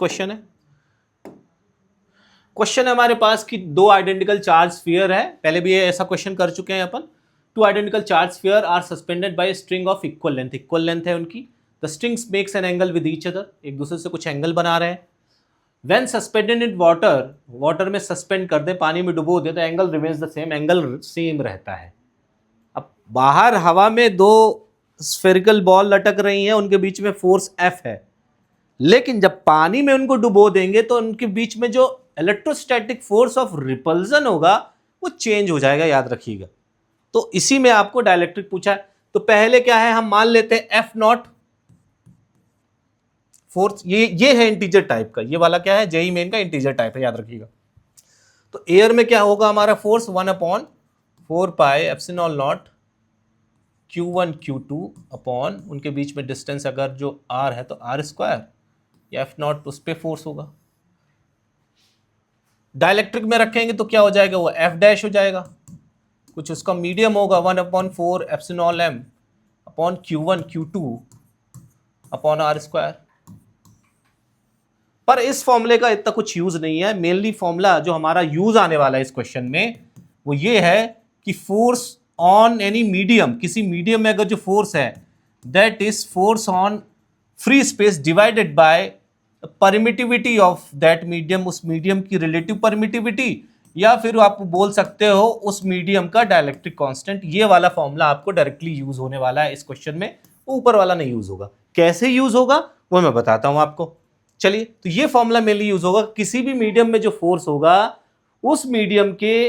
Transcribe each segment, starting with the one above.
Question है। Question है हमारे पास कि दो आइडेंटिकल चार्ज स्फीयर है, पहले भी ये ऐसा क्वेश्चन कर चुके हैं अपन। Two identical charge sphere are suspended by string of equal length है उनकी। The strings makes an angle with each other, एक दूसरे से कुछ एंगल बना रहे हैं। When suspended in water, water में सस्पेंड कर दे, पानी में डुबो दे, तो angle remains the same, angle same रहता है। अब बाहर हवा में दो स्फेरिकल बॉल लटक रही हैं, उनके बीच में फोर्स F है, लेकिन जब पानी में उनको डुबो देंगे तो उनके बीच में जो इलेक्ट्रोस्टैटिक फोर्स ऑफ रिपल्जन होगा वो चेंज हो जाएगा, याद रखिएगा। तो इसी में आपको डाइलेक्ट्रिक पूछा है। तो पहले क्या है, हम मान लेते हैं F0 फोर्स, ये है इंटीजर टाइप का, ये वाला क्या है, जेई मेन का इंटीजर टाइप है, याद रखिएगा। तो एयर में क्या होगा हमारा force 1/4 pi epsilon not Q1 Q2 upon उनके बीच में डिस्टेंस अगर जो R है तो R², या F0 उस पे फोर्स होगा। डाइलेक्ट्रिक में रखेंगे तो क्या हो जाएगा, वो F' हो जाएगा, कुछ उसका मीडियम होगा 1/4 epsilon m upon Q1 Q2 upon R²। पर इस फॉर्मूले का इतना कुछ यूज नहीं है। मेनली फॉर्मूला जो हमारा यूज आने वाला है इस क्वेश्चन में वो ये है कि फोर्स ऑन एनी मीडियम, किसी मीडियम में अगर जो फोर्स है that is force on free space divided by permittivity of that medium, उस मीडियम की रिलेटिव परमिटिविटी, या फिर आप बोल सकते हो उस मीडियम का डाइलेक्ट्रिक कांस्टेंट। ये वाला फॉर्मूला आपको डायरेक्टली यूज होने वाला है इस क्वेश्चन में, ऊपर वाला नहीं यूज होगा। कैसे यूज होगा वो मैं बताता हूं आपको। चलिए, तो ये फॉर्मूला मेनली यूज होगा, किसी भी मीडियम में जो फोर्स होगा उस मीडियम के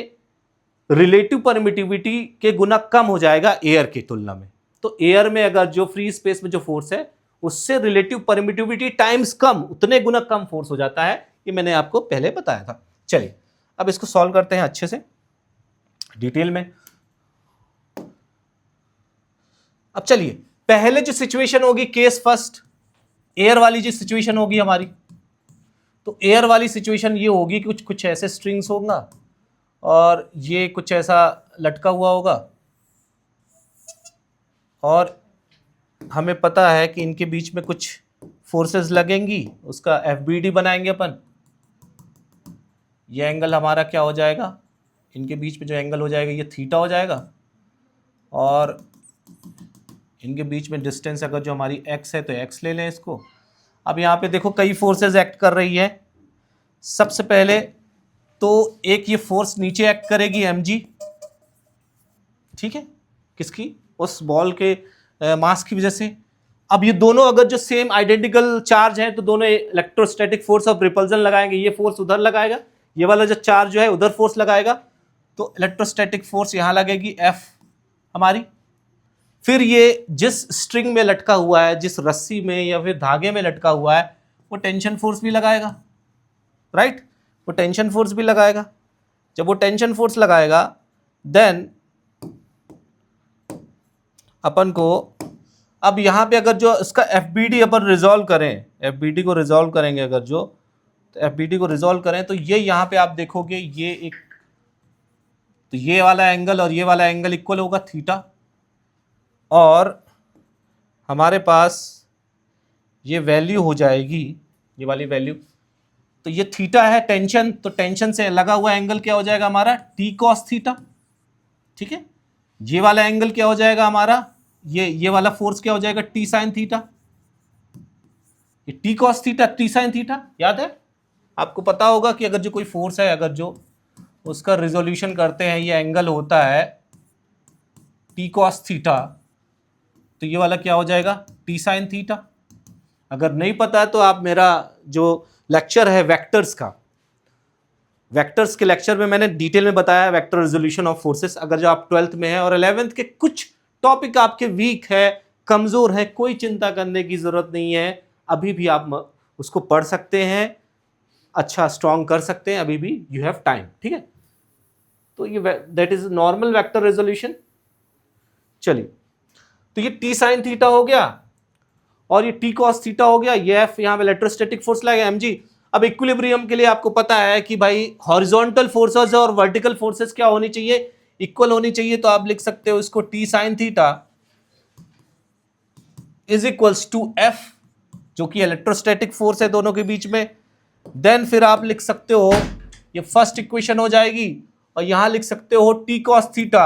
रिलेटिव परमिटिविटी के गुना कम हो जाएगा एयर की तुलना में। तो एयर में अगर जो फ्री स्पेस में जो फोर्स है उससे रिलेटिव परमिटिविटी टाइम्स कम, उतने गुना कम फोर्स हो जाता है। ये मैंने आपको पहले बताया था। चलिए अब इसको सॉल्व करते हैं अच्छे से डिटेल में। अब चलिए, पहले जो सिचुएशन होगी केस फर्स्ट, एयर वाली जो सिचुएशन होगी हमारी, तो एयर वाली सिचुएशन ये होगी कि कुछ ऐसे स्ट्रिंग्स होगा और ये कुछ ऐसा लटका हुआ होगा, और हमें पता है कि इनके बीच में कुछ फोर्सेस लगेंगी, उसका FBD बनाएंगे अपन। ये एंगल हमारा क्या हो जाएगा, इनके बीच में जो एंगल हो जाएगा ये थीटा हो जाएगा, और इनके बीच में डिस्टेंस अगर जो हमारी x है तो x ले लें इसको। अब यहाँ पे देखो कई फोर्सेस एक्ट कर रही है। सबसे पहले तो एक ये फोर्स नीचे एक्ट करेगी mg, ठीक है, किसकी, उस बॉल के मास की वजह से। अब ये दोनों अगर जो सेम आइडेंटिकल चार्ज है तो दोनों इलेक्ट्रोस्टैटिक फोर्स ऑफ रिपल्जन लगाएंगे, ये फोर्स उधर लगाएगा, ये वाला जो चार्ज जो है उधर फोर्स लगाएगा, तो इलेक्ट्रोस्टैटिक फोर्स यहां लगेगी F हमारी। फिर ये जिस स्ट्रिंग में लटका हुआ है, जिस रस्सी में या फिर धागे में लटका हुआ है, वो टेंशन फोर्स भी लगाएगा, राइट, वो टेंशन फोर्स भी लगाएगा। जब वो टेंशन फोर्स लगाएगा देन अपन को, अब यहां पे अगर जो इसका FBD अपन रिजॉल्व करें, FBD को रिजॉल्व करेंगे अगर जो, तो FBD को रिजॉल्व करें तो ये यहां पे आप देखोगे ये एक, तो ये वाला एंगल और ये वाला एंगल इक्वल होगा थीटा, और हमारे पास ये वैल्यू हो जाएगी, ये वाली वैल्यू, तो ये थीटा है टेंशन, तो टेंशन से लगा हुआ एंगल क्या हो जाएगा हमारा T cos थीटा, ठीक है। ये वाला एंगल क्या हो जाएगा हमारा, ये वाला फोर्स क्या हो जाएगा T sin थीटा, ये T cos theta T sin theta, याद है आपको पता होगा कि अगर जो कोई फोर्स है, अगर जो उसका रिजोल्यूशन करते हैं, ये एंगल होता है T cos थीटा, तो ये वाला क्या हो जाएगा T sin थीटा। अगर नहीं पता है तो आप मेरा जो लेक्चर है वेक्टर्स का, वेक्टर्स के लेक्चर में मैंने डिटेल में बताया है वेक्टर रेजोल्यूशन ऑफ फोर्सेस। अगर जो आप 12th में है और 11th के कुछ टॉपिक आपके वीक है, कमजोर है, कोई चिंता करने की जरूरत नहीं है, अभी भी आप उसको पढ़ सकते हैं, अच्छा स्ट्रॉन्ग कर सकते हैं, अभी भी यू हैव टाइम, ठीक है। तो ये that is normal vector resolution. चलिए, तो ये T sin थीटा हो गया और ये T cos थीटा हो गया, ये F यहाँ पे इलेक्ट्रोस्टैटिक फोर्स लगेगा mg। अब इक्विलिब्रियम के लिए आपको पता है कि भाई हॉरिजॉन्टल फोर्सेस और वर्टिकल फोर्सेस क्या होनी चाहिए, इक्वल होनी चाहिए। तो आप लिख सकते हो इसको T sin theta is equals to F, जो कि इलेक्ट्रोस्टैटिक फोर्स है दोनों के बीच में, देन फिर आप लिख सकते हो, ये फर्स्ट इक्वेशन हो जाएगी, और यहां लिख सकते हो T cos theta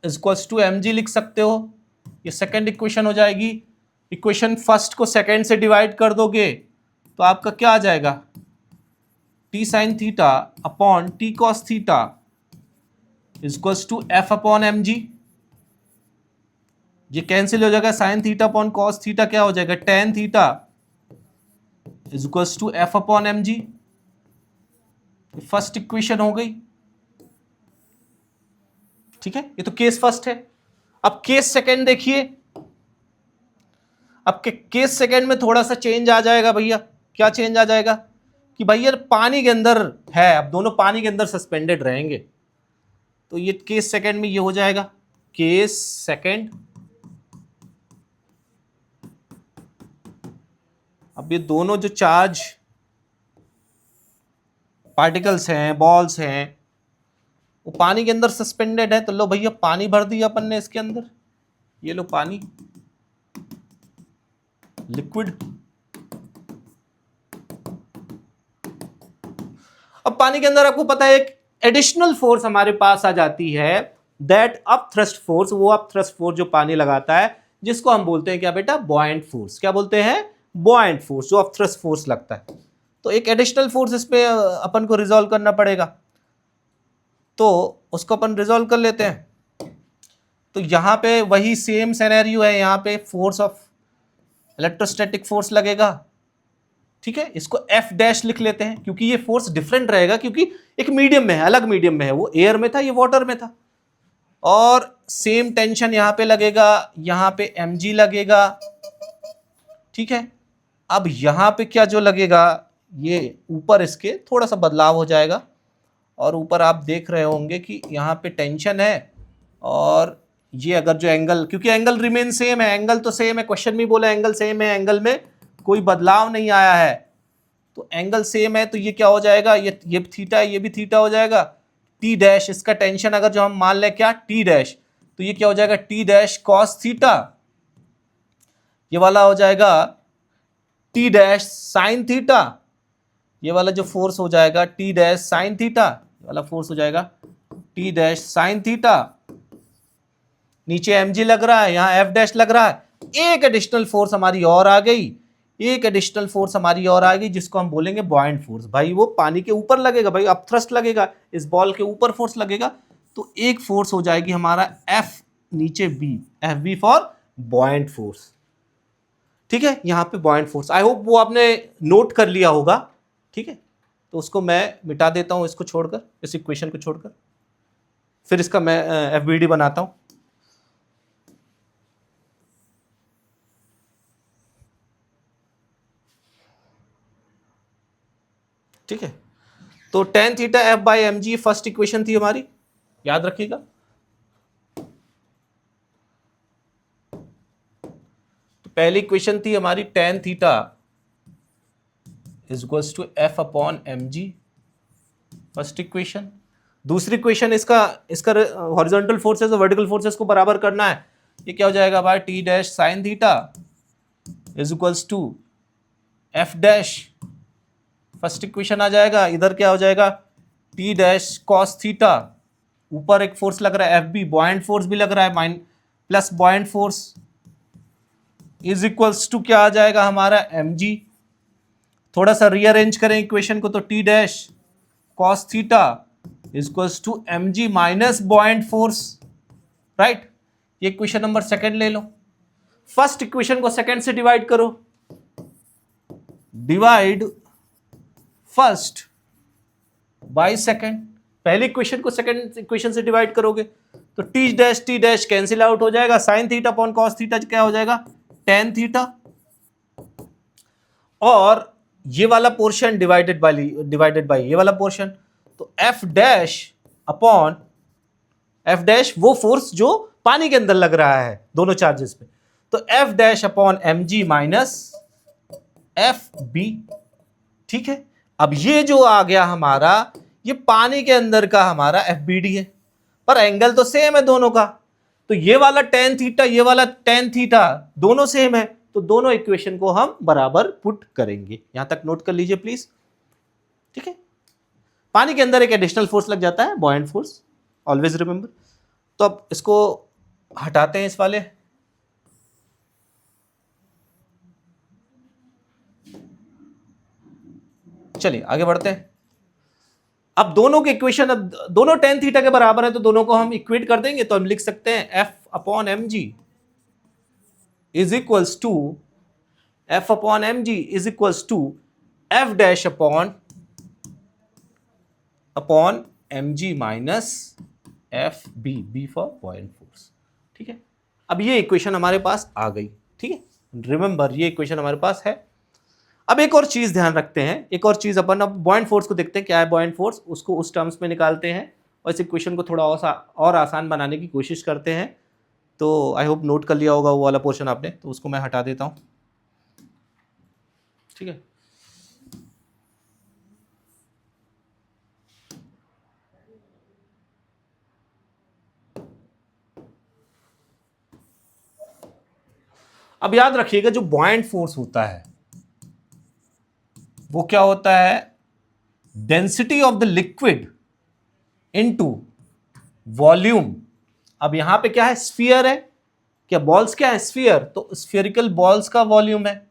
is equals to mg लिख सकते हो। ये सेकंड इक्वेशन हो जाएगी। इक्वेशन फर्स्ट को सेकंड से डिवाइड कर दोगे तो आपका क्या आ जाएगा, T sine theta upon T cos theta is equals to F upon M G. ये कैंसिल हो जाएगा, sine theta upon cos theta क्या हो जाएगा, tan theta is equals to F upon M G. First equation हो गई, ठीक है। ये तो केस फर्स्ट है। अब केस सेकंड देखिए, अब के केस सेकंड में थोड़ा सा चेंज आ जाएगा भैया। क्या चेंज आ जाएगा कि भैया पानी के अंदर है, अब दोनों पानी के अंदर सस्पेंडेड रहेंगे, तो ये केस सेकंड में ये हो जाएगा केस सेकंड। अब ये दोनों जो चार्ज पार्टिकल्स हैं, बॉल्स हैं, वो पानी के अंदर सस्पेंडेड है। तो लो भैया पानी भर दिया अपन ने इसके अंदर, ये लो पानी लिक्विड। अब पानी के अंदर आपको पता है एक एडिशनल फोर्स हमारे पास आ जाती है, दैट अप थ्रस्ट फोर्स। वो अप थ्रस्ट फोर्स जो पानी लगाता है, जिसको हम बोलते हैं क्या बेटा, बॉयंट फोर्स। क्या बोलते हैं, बॉयंट फोर्स, जो अप थ्रस्ट फोर्स लगता है। तो एक एडिशनल फोर्स इस पे अपन को रिजॉल्व करना पड़ेगा, तो उसको अपन रिजॉल्व कर लेते हैं। तो यहां पे वही सेम सिनेरियो है, यहां पे फोर्स ऑफ इलेक्ट्रोस्टैटिक फोर्स लगेगा, ठीक है। इसको एफ डैश लिख लेते हैं, क्योंकि ये फोर्स डिफरेंट रहेगा, क्योंकि एक मीडियम में है, अलग मीडियम में है। वो एयर में था, ये वाटर में था। और सेम टेंशन यहां पे लगेगा, यहां पे mg लगेगा, ठीक है। अब यहां पे क्या जो लगेगा, ये ऊपर इसके थोड़ा सा बदलाव हो जाएगा, और ऊपर आप देख रहे होंगे कि यहाँ पे टेंशन है, और ये अगर जो एंगल, क्योंकि एंगल रिमेन सेम है, एंगल तो सेम है, क्वेश्चन में बोला एंगल सेम है, एंगल में कोई बदलाव नहीं आया है, तो एंगल सेम है। तो ये क्या हो जाएगा, ये थीटा है, ये भी थीटा हो जाएगा। टी डैश, इसका टेंशन अगर जो हम मान लें क्या, टी डैश, तो ये क्या हो जाएगा, टी डैश कॉस थीटा। ये वाला हो जाएगा टी डैश साइन थीटा। ये वाला जो फोर्स हो जाएगा टी डैश साइन थीटा, वाला फोर्स हो जाएगा टी डैश साइन थीटा। नीचे mg लग रहा है, यहां f डैश लग रहा है। एक एडिशनल फोर्स हमारी और आ गई, एक एडिशनल फोर्स हमारी और आ गई, जिसको हम बोलेंगे बॉयंट फोर्स। भाई वो पानी के ऊपर लगेगा, भाई अप थ्रस्ट लगेगा, इस बॉल के ऊपर फोर्स लगेगा, तो एक फोर्स हो जाएगी हमारा f, नीचे b, F B for buoyant force, ठीक है। यहां पे बॉयंट फोर्स, आई होप वो आपने नोट कर लिया होगा, ठीक है। तो उसको मैं मिटा देता हूं, इसको छोड़कर, इस इक्वेशन को छोड़कर, फिर इसका मैं एफबीडी बनाता हूं। ठीक है, तो tan theta F by M G first equation थी हमारी, याद रखिएगा। तो पहली इक्वेशन थी हमारी tan theta is equals to F upon M G, first equation. दूसरी इक्वेशन इसका हॉरिजॉन्टल फोर्सेस और वर्टिकल फोर्सेस को बराबर करना है। ये क्या हो जाएगा भाई, T dash sine theta is equals to F dash, first equation आ जाएगा। इधर क्या हो जाएगा, टी डैश कॉस थीटा, ऊपर एक फोर्स लग रहा है एफ बी, बॉयंट फोर्स भी लग रहा है, mine plus buoyant force is equals to क्या आ जाएगा हमारा एम जी। थोड़ा सा रीअरेंज करें इक्वेशन को, तो T dash cos theta is equals to M G minus buoyant force, right. ये इक्वेशन नंबर सेकंड ले लो। फर्स्ट इक्वेशन को सेकंड से डिवाइड करो, डिवाइड फर्स्ट बाय सेकंड। पहली इक्वेशन को सेकंड इक्वेशन से डिवाइड करोगे तो टी डैश कैंसिल आउट हो जाएगा, sine theta upon cos theta क्या हो जाएगा, टेन थीटा, और ये वाला पोर्शन डिवाइडेड बाय ये वाला पोर्शन, तो F dash upon F dash वो फोर्स जो पानी के अंदर लग रहा है दोनों चार्जेस पे, तो F dash upon M G minus F B, ठीक है। अब ये जो आ गया हमारा, ये पानी के अंदर का हमारा एफ बी डी है, पर एंगल तो सेम है दोनों का, तो ये वाला टेन थीटा, ये वाला टेन थीटा, दोनों सेम है, तो दोनों इक्वेशन को हम बराबर पुट करेंगे। यहां तक नोट कर लीजिए प्लीज, ठीक है। पानी के अंदर एक एडिशनल फोर्स लग जाता है, बॉयंट फोर्स, ऑलवेज रिमेंबर। तो अब इसको हटाते हैं इस वाले, चलिए आगे बढ़ते हैं। अब दोनों के इक्वेशन, अब दोनों tan थीटा के बराबर है तो दोनों को हम इक्वेट कर देंगे। तो हम लिख सकते हैं F upon M G is equals to F upon M G is equals to F dash upon M G minus F B, B for buoyant force, ठीक है। अब ये इक्वेशन हमारे पास आ गई, ठीक है। रिमेंबर ये इक्वेशन हमारे पास है। अब एक और चीज ध्यान रखते हैं, एक और चीज अपन अब बॉयंट फोर्स को देखते हैं, क्या है बॉयंट फोर्स, उसको उस टर्म्स में निकालते हैं और इस इक्वेशन को थोड़ा और आसान बनाने की कोशिश करते हैं। तो आई होप नोट कर लिया होगा वो वाला पोर्शन आपने, तो उसको मैं हटा देता हूं, ठीक है। अब याद रखिएगा जो बॉयंट फोर्स होता है वो क्या होता है, density of the liquid into volume. अब यहां पे क्या है, स्फीयर है, क्या बॉल्स क्या है, स्फीयर, तो स्फेरिकल बॉल्स का वॉल्यूम है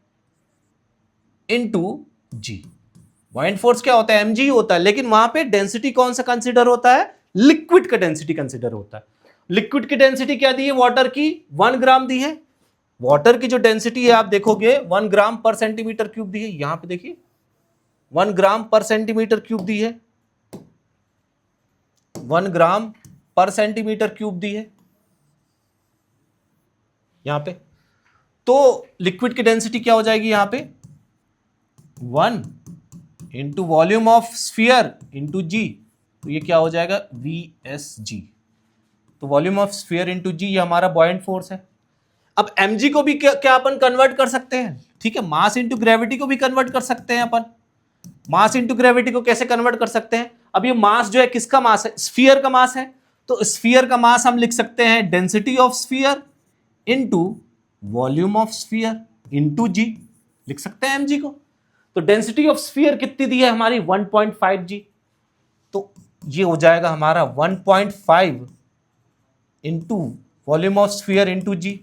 इनटू जी। बॉयंट फोर्स क्या होता है, mg होता है, लेकिन वहां पे डेंसिटी कौन सा कंसीडर होता है, लिक्विड का डेंसिटी कंसीडर होता है। लिक्विड की डेंसिटी क्या दी है, वाटर की 1 ग्राम दी है। वाटर की जो डेंसिटी है आप देखोगे 1 ग्राम पर सेंटीमीटर क्यूब दी है, यहां पे देखिए 1 ग्राम पर सेंटीमीटर क्यूब दी है, 1 ग्राम पर सेंटीमीटर क्यूब दी है यहां पे। तो लिक्विड की डेंसिटी क्या हो जाएगी यहां पे, 1 into volume of sphere into G, तो ये क्या हो जाएगा VSG। तो volume of sphere into G ये हमारा बॉयंट फोर्स है। अब mg को भी क्या अपन कन्वर्ट कर सकते हैं, ठीक है, मास इंटू ग्रेविटी को भी कन्वर्ट कर सकते हैं अपन। मास इंटू ग्रेविटी को कैसे कन्वर्ट कर सकते हैं, अब ये मास जो है किसका मास है, स्फीयर का मास है, तो स्फीयर का मास हम लिख सकते हैं density of sphere into volume of sphere into G, लिख सकते हैं mg को। तो डेंसिटी ऑफ स्फीयर कितनी दी है हमारी 1.5 जी, तो ये हो जाएगा हमारा 1.5 into volume of sphere into G,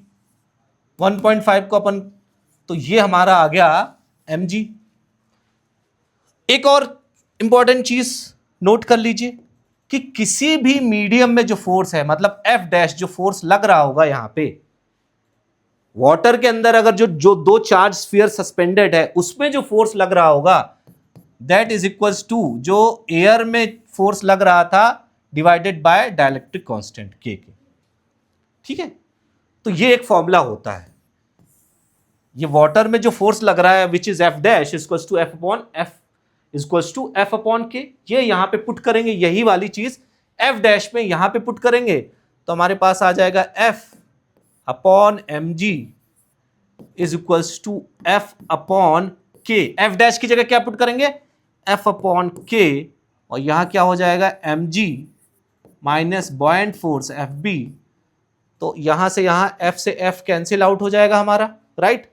1.5 को अपन, तो ये हमारा आ गया mg। एक और इंपॉर्टेंट चीज नोट कर लीजिए कि किसी भी मीडियम में जो फोर्स है, मतलब F डैश जो फोर्स लग रहा होगा यहां पे वाटर के अंदर, अगर जो दो चार्ज स्फीयर सस्पेंडेड है उसमें जो फोर्स लग रहा होगा दैट इज इक्वल्स टू जो एयर में फोर्स लग रहा था डिवाइडेड बाय डाइलेक्ट्रिक कांस्टेंट के, ठीक है। तो ये एक फॉर्मूला होता है, ये वाटर में जो फोर्स लग रहा है which is F dash equals to F upon F equals to F upon K, ये यहां पे पुट करेंगे, यही वाली चीज F डैश में यहां पे पुट करेंगे तो हमारे पास आ जाएगा F upon mg is equals to F upon K. F dash की जगह क्या पुट करेंगे, F अपॉन के, और यहां क्या हो जाएगा mg minus buoyant force FB, तो यहां से यहां F से F कैंसिल आउट हो जाएगा हमारा, राइट।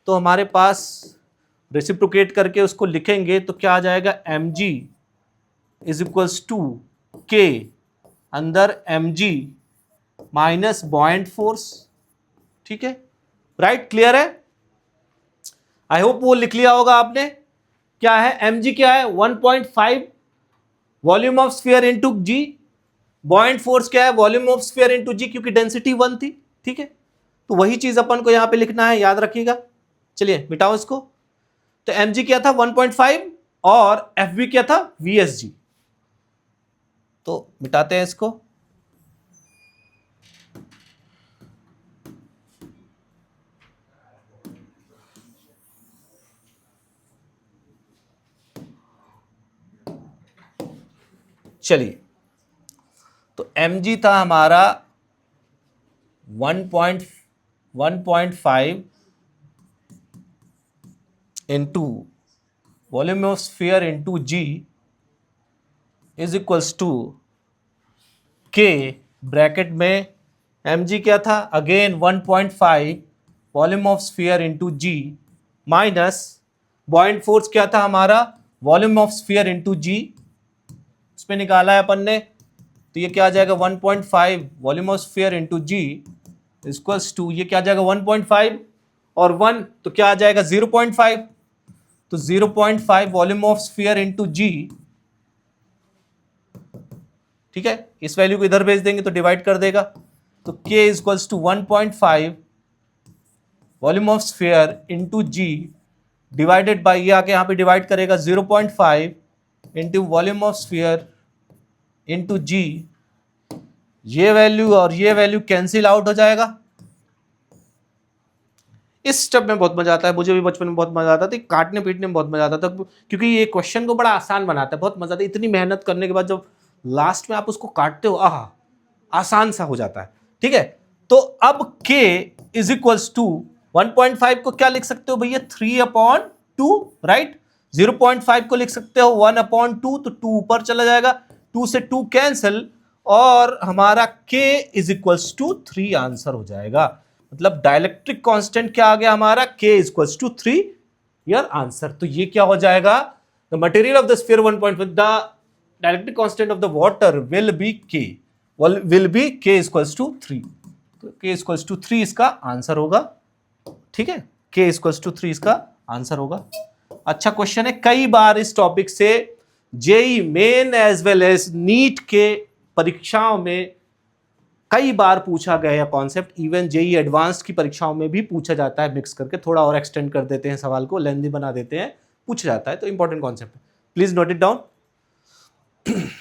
तो हमारे पास रेसिप्रोकेट करके उसको लिखेंगे तो क्या आ जाएगा, mg इज इक्वल्स टू के अंदर mg माइनस बॉयंट फोर्स, ठीक है, राइट, क्लियर है। आई होप वो लिख लिया होगा आपने। क्या है mg, क्या है 1.5 volume of sphere into G, buoyant force क्या है volume of sphere into G, क्योंकि डेंसिटी 1 थी, ठीक है। तो वही चीज अपन को यहां पे लिखना है, याद रखिएगा। चलिए मिटाओ इसको, तो mg क्या था 1.5 और fb क्या था VSG, तो मिटाते हैं इसको। चलिए, तो mg था हमारा 1.5 into volume of sphere into G is equals to K, bracket में mg क्या था again 1.5 volume of sphere into G minus buoyant force क्या था हमारा, volume of sphere into G, इस पे निकाला है अपन ने, तो ये क्या आ जाएगा 1.5 volume of sphere into G equals to, ये क्या आ जाएगा 1.5 और 1 तो क्या आ जाएगा 0.5, तो 0.5 वॉल्यूम ऑफ स्फीयर इंटू जी, ठीक है, इस वैल्यू को इधर भेज देंगे तो डिवाइड कर देगा, तो k equals to 1.5 volume of sphere into G divided by, ये आके यहां पे डिवाइड करेगा 0.5 into volume of sphere into G, ये वैल्यू और ये वैल्यू कैंसिल आउट हो जाएगा। इस स्टेप में बहुत मजा आता है, मुझे भी बचपन में बहुत मजा आता था, काटने पीटने में बहुत मजा आता था, क्योंकि ये क्वेश्चन को बड़ा आसान बनाता है, बहुत मजा आता है। इतनी मेहनत करने के बाद जब लास्ट में आप उसको काटते हो, आसान सा हो जाता है, ठीक है। तो अब k इज इक्वल्स टू 1.5 को क्या लिख सकते हो भैया 3/2, राइट। 0.5 को लिख सकते हो 1/2, तो 2 ऊपर चला जाएगा, 2 से 2 कैंसिल, और हमारा k is equals to 3 answer हो जाएगा। मतलब डाइलेक्ट्रिक कांस्टेंट क्या आ गया हमारा, k equals to 3 your answer. तो ये क्या हो जाएगा, the material of the sphere 1.5, the dielectric constant of the water will be k equals to 3, तो k इक्वल्स टू 3 इसका आंसर होगा, ठीक है, k इक्वल्स टू 3 इसका आंसर होगा। अच्छा क्वेश्चन है, कई बार इस टॉपिक से JEE Main as well as NEET के परीक्षाओं में कई बार पूछा गया है कॉन्सेप्ट, इवन जेई एडवांस्ड की परीक्षाओं में भी पूछा जाता है, मिक्स करके थोड़ा और एक्सटेंड कर देते हैं सवाल को, लेंथी बना देते हैं, पूछा जाता है, तो इंपॉर्टेंट कॉन्सेप्ट है, प्लीज नोट इट डाउन।